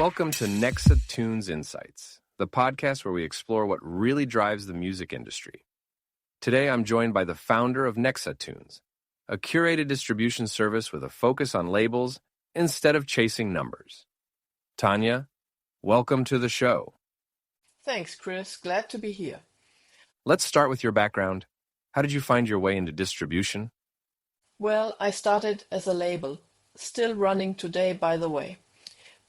Welcome to NexaTunes Insights, the podcast where we explore what really drives the music industry. Today, I'm joined by the founder of NexaTunes, a curated distribution service with a focus on labels instead of chasing numbers. Tanja, welcome to the show. Thanks, Chris. Glad to be here. Let's start with your background. How did you find your way into distribution? Well, I started as a label, still running today, by the way.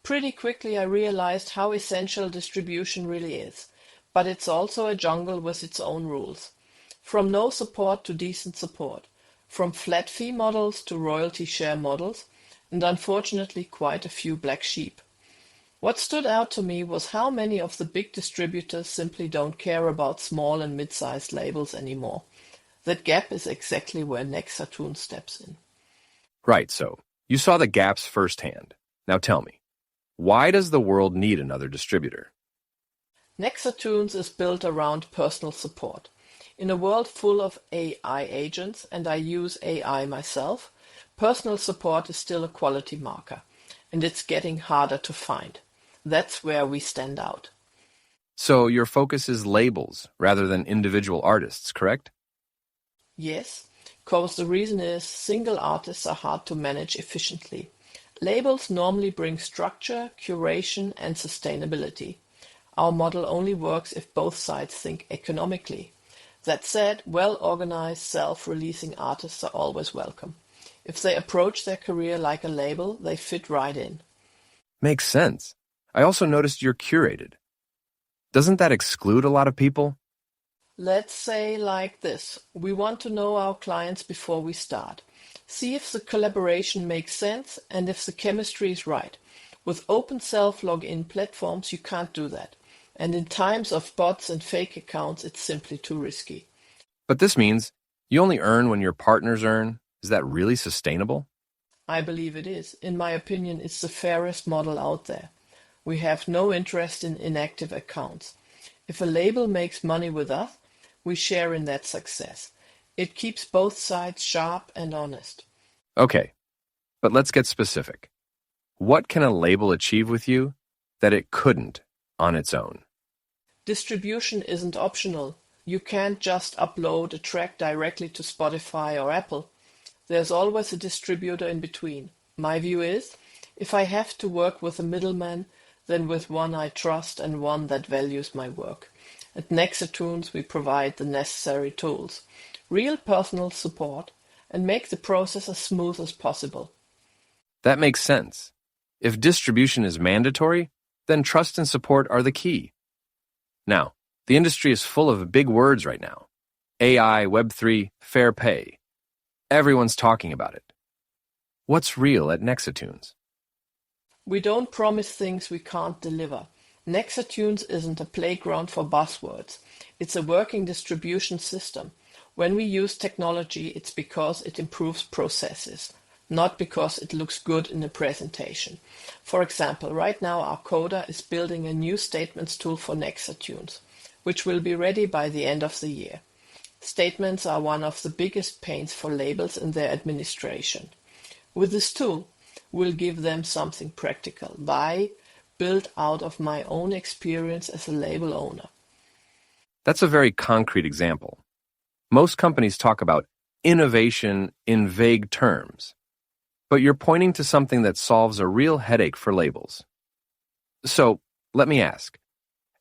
Pretty quickly I realized how essential distribution really is, but it's also a jungle with its own rules. From no support to decent support, from flat fee models to royalty share models, and unfortunately quite a few black sheep. What stood out to me was how many of the big distributors simply don't care about small and mid-sized labels anymore. That gap is exactly where NexaTunes steps in. Right, so you saw the gaps firsthand. Now tell me, why does the world need another distributor? NexaTunes is built around personal support. In a world full of AI agents, and I use AI myself, personal support is still a quality marker, and it's getting harder to find. That's where we stand out. So your focus is labels rather than individual artists, correct? Yes, because the reason is single artists are hard to manage efficiently. Labels normally bring structure, curation, and sustainability. Our model only works if both sides think economically. That said, well-organized, self-releasing artists are always welcome. If they approach their career like a label, they fit right in. Makes sense. I also noticed you're curated. Doesn't that exclude a lot of people? Let's say like this. We want to know our clients before we start. See if the collaboration makes sense and if the chemistry is right. With open self-login platforms, you can't do that. And in times of bots and fake accounts, it's simply too risky. But this means you only earn when your partners earn. Is that really sustainable? I believe it is. In my opinion, it's the fairest model out there. We have no interest in inactive accounts. If a label makes money with us, we share in that success. It keeps both sides sharp and honest. Okay, but let's get specific. What can a label achieve with you that it couldn't on its own? Distribution isn't optional. You can't just upload a track directly to Spotify or Apple. There's always a distributor in between. My view is, if I have to work with a middleman, then with one I trust and one that values my work. At NexaTunes, we provide the necessary tools, real personal support, and make the process as smooth as possible. That makes sense. If distribution is mandatory, then trust and support are the key. Now, the industry is full of big words right now. AI, Web3, fair pay. Everyone's talking about it. What's real at NexaTunes? We don't promise things we can't deliver. NexaTunes isn't a playground for buzzwords. It's a working distribution system. When we use technology, it's because it improves processes, not because it looks good in a presentation. For example, right now our coder is building a new statements tool for NexaTunes, which will be ready by the end of the year. Statements are one of the biggest pains for labels in their administration. With this tool, we'll give them something practical, built out of my own experience as a label owner. That's a very concrete example. Most companies talk about innovation in vague terms, but you're pointing to something that solves a real headache for labels. So, let me ask,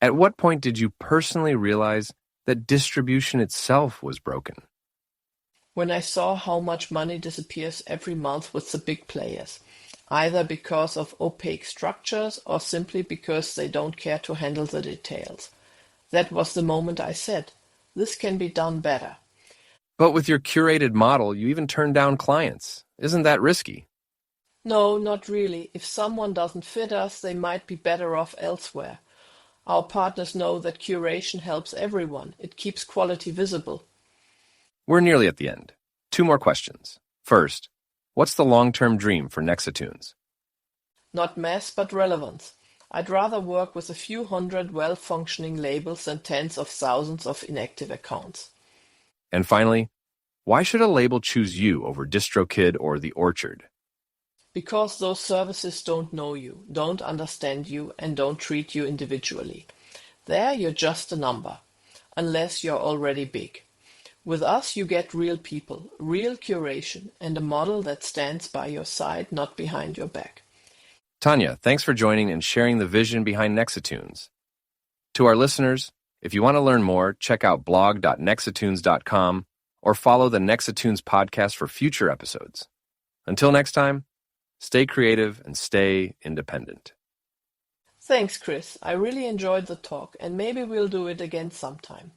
at what point did you personally realize that distribution itself was broken? When I saw how much money disappears every month with the big players, either because of opaque structures or simply because they don't care to handle the details. That was the moment I said, this can be done better. But with your curated model, you even turn down clients. Isn't that risky? No, not really. If someone doesn't fit us, they might be better off elsewhere. Our partners know that curation helps everyone. It keeps quality visible. We're nearly at the end. 2 more questions. First, what's the long-term dream for NexaTunes? Not mass, but relevance. I'd rather work with a few hundred well-functioning labels than tens of thousands of inactive accounts. And finally, why should a label choose you over DistroKid or The Orchard? because those services don't know you, don't understand you, and don't treat you individually. There you're just a number, unless you're already big. With us you get real people, real curation, and a model that stands by your side, not behind your back. Tanja, thanks for joining and sharing the vision behind NexaTunes. To our listeners, if you want to learn more, check out blog.nexatunes.com or follow the NexaTunes podcast for future episodes. Until next time, stay creative and stay independent. Thanks, Chris. I really enjoyed the talk, and maybe we'll do it again sometime.